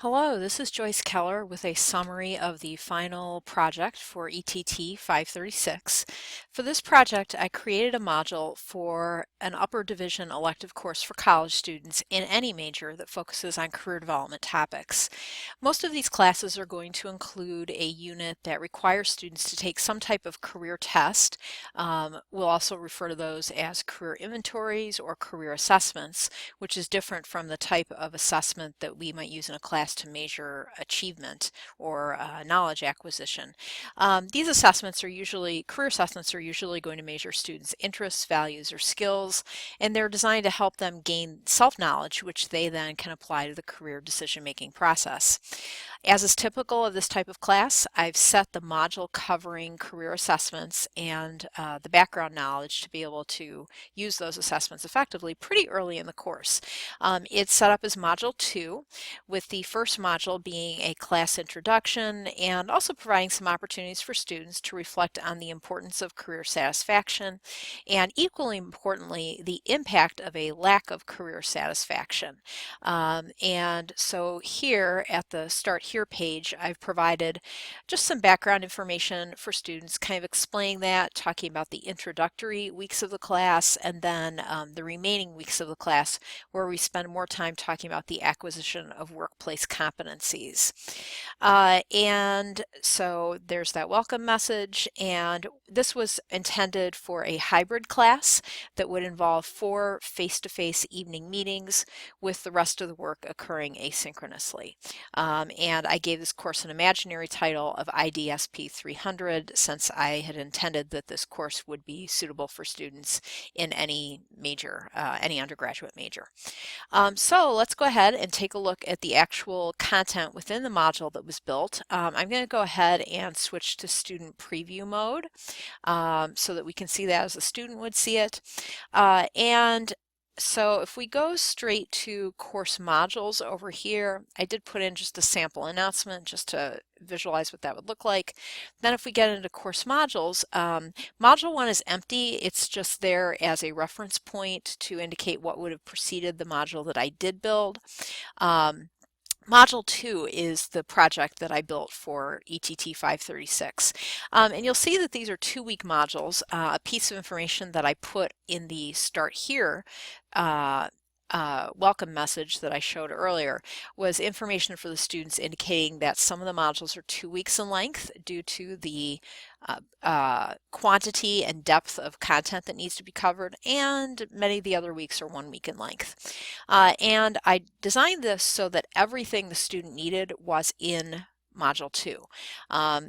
Hello, this is Joyce Keller with a summary of the final project for ETT 536. For this project, I created a module for an upper division elective course for college students in any major that focuses on career development topics. Most of these classes are going to include a unit that requires students to take some type of career test. We'll also refer to those as career inventories or career assessments, which is different from the type of assessment that we might use in a class to measure achievement or knowledge acquisition. These assessments are usually, career assessments are usually going to measure students' interests, values, or skills, and they're designed to help them gain self-knowledge, which they then can apply to the career decision-making process. As is typical of this type of class, I've set the module covering career assessments and the background knowledge to be able to use those assessments effectively pretty early in the course. It's set up as Module 2, with the first module being a class introduction and also providing some opportunities for students to reflect on the importance of career satisfaction and, equally importantly, the impact of a lack of career satisfaction. And so here at the Start Here page, I've provided just some background information for students, kind of explaining that, talking about the introductory weeks of the class, and then the remaining weeks of the class where we spend more time talking about the acquisition of workplace competencies. And so there's that welcome message, and this was intended for a hybrid class that would involve 4 face-to-face evening meetings with the rest of the work occurring asynchronously. And I gave this course an imaginary title of IDSP 300 since I had intended that this course would be suitable for students in any major, any undergraduate major. So let's go ahead and take a look at the actual content within the module that was built. I'm going to go ahead and switch to student preview mode so that we can see that as a student would see it. And so if we go straight to course modules over here, I did put in just a sample announcement just to visualize what that would look like. Then if we get into course modules, module 1 is empty. It's just there as a reference point to indicate what would have preceded the module that I did build. Module 2 is the project that I built for ETT 536. And you'll see that these are 2-week modules. A piece of information that I put in the Start Here welcome message that I showed earlier was information for the students indicating that some of the modules are 2 weeks in length due to the quantity and depth of content that needs to be covered, and many of the other weeks are 1 week in length. And I designed this so that everything the student needed was in Module 2.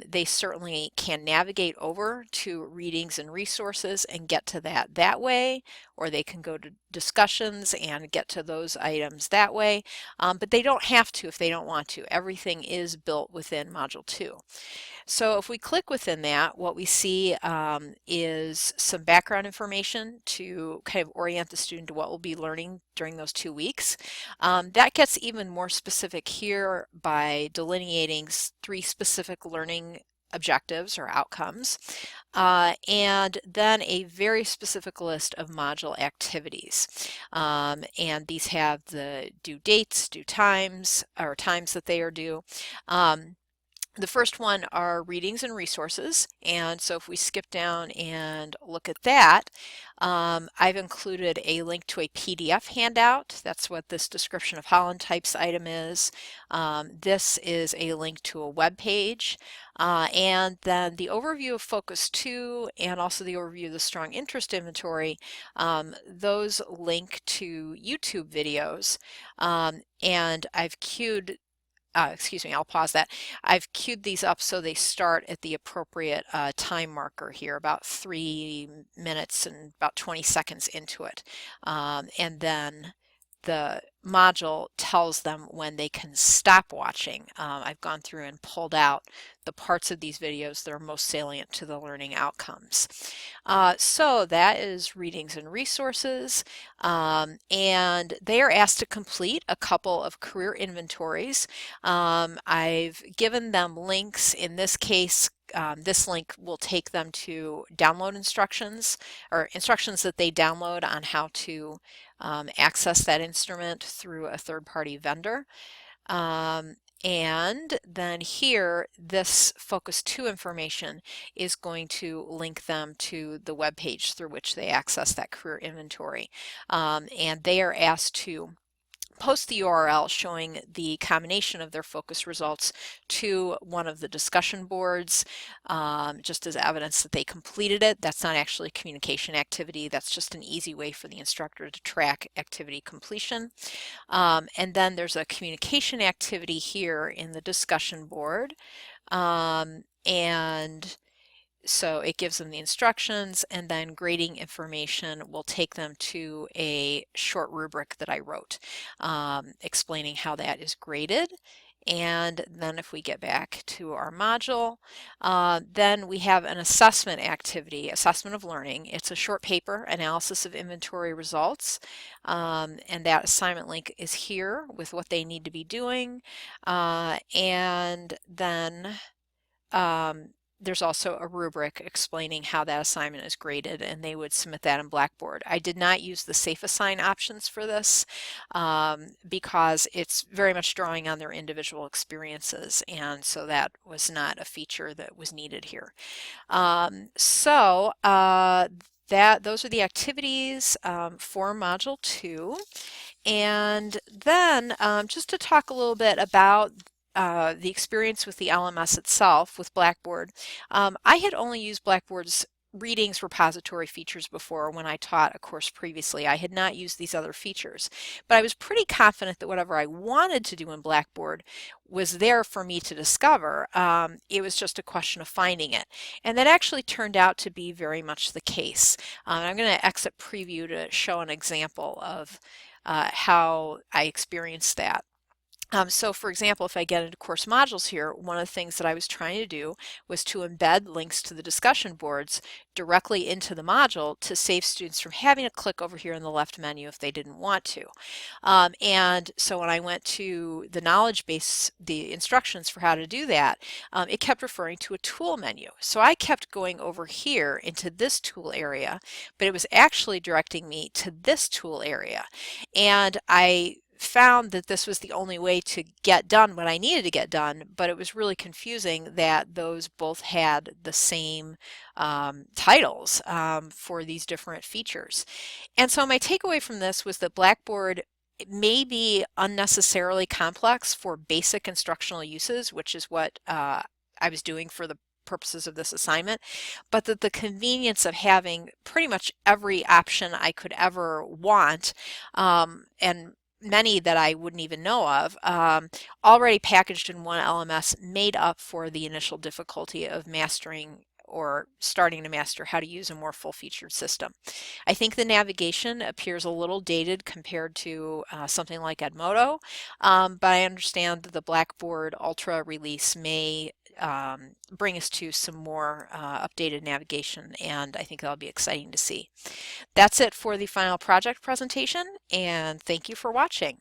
They certainly can navigate over to readings and resources and get to that way, or they can go to discussions and get to those items that way, but they don't have to if they don't want to. Everything is built within Module 2. So if we click within that, what we see is some background information to kind of orient the student to what we'll be learning during those 2 weeks. That gets even more specific here by delineating 3 specific learning objectives or outcomes, and then a very specific list of module activities. And these have the due dates, due times, or times that they are due. The first one are readings and resources, and so if we skip down and look at that, I've included a link to a PDF handout. That's what this description of Holland types item is. This is a link to a web page, and then the overview of Focus 2 and also the overview of the Strong Interest Inventory. Those link to YouTube videos, and I've queued excuse me, I'll pause that. I've queued these up so they start at the appropriate time marker here, about 3 minutes and about 20 seconds into it. And then the module tells them when they can stop watching. I've gone through and pulled out the parts of these videos that are most salient to the learning outcomes. So that is readings and resources, and they are asked to complete a couple of career inventories. I've given them links. In this case, this link will take them to download instructions, or instructions that they download on how to access that instrument through a third-party vendor. And then here, this Focus 2 information is going to link them to the web page through which they access that career inventory. And they are asked to post the URL showing the combination of their focus results to one of the discussion boards, just as evidence that they completed it. That's not actually a communication activity. That's just an easy way for the instructor to track activity completion. And then there's a communication activity here in the discussion board. And so it gives them the instructions, and then grading information will take them to a short rubric that I wrote, explaining how that is graded. And then if we get back to our module, then we have an assessment activity, assessment of learning. It's a short paper, analysis of inventory results, and that assignment link is here with what they need to be doing. And then there's also a rubric explaining how that assignment is graded, and they would submit that in Blackboard. I did not use the Safe Assign options for this because it's very much drawing on their individual experiences, and so that was not a feature that was needed here. Those are the activities for Module 2. And then just to talk a little bit about the experience with the LMS itself with Blackboard. I had only used Blackboard's readings repository features before when I taught a course previously. I had not used these other features, but I was pretty confident that whatever I wanted to do in Blackboard was there for me to discover. It was just a question of finding it. And that actually turned out to be very much the case. I'm going to exit preview to show an example of how I experienced that. So for example, if I get into course modules here, one of the things that I was trying to do was to embed links to the discussion boards directly into the module to save students from having to click over here in the left menu if they didn't want to. And so when I went to the knowledge base, the instructions for how to do that, it kept referring to a tool menu. So I kept going over here into this tool area, but it was actually directing me to this tool area. And I found that this was the only way to get done what I needed to get done, but it was really confusing that those both had the same titles for these different features. And so my takeaway from this was that Blackboard may be unnecessarily complex for basic instructional uses, which is what I was doing for the purposes of this assignment, but that the convenience of having pretty much every option I could ever want, and many that I wouldn't even know of, already packaged in one LMS, made up for the initial difficulty of mastering or starting to master how to use a more full-featured system. I think the navigation appears a little dated compared to something like Edmodo, but I understand that the Blackboard Ultra release may bring us to some more updated navigation, and I think that'll be exciting to see. That's it for the final project presentation, and thank you for watching.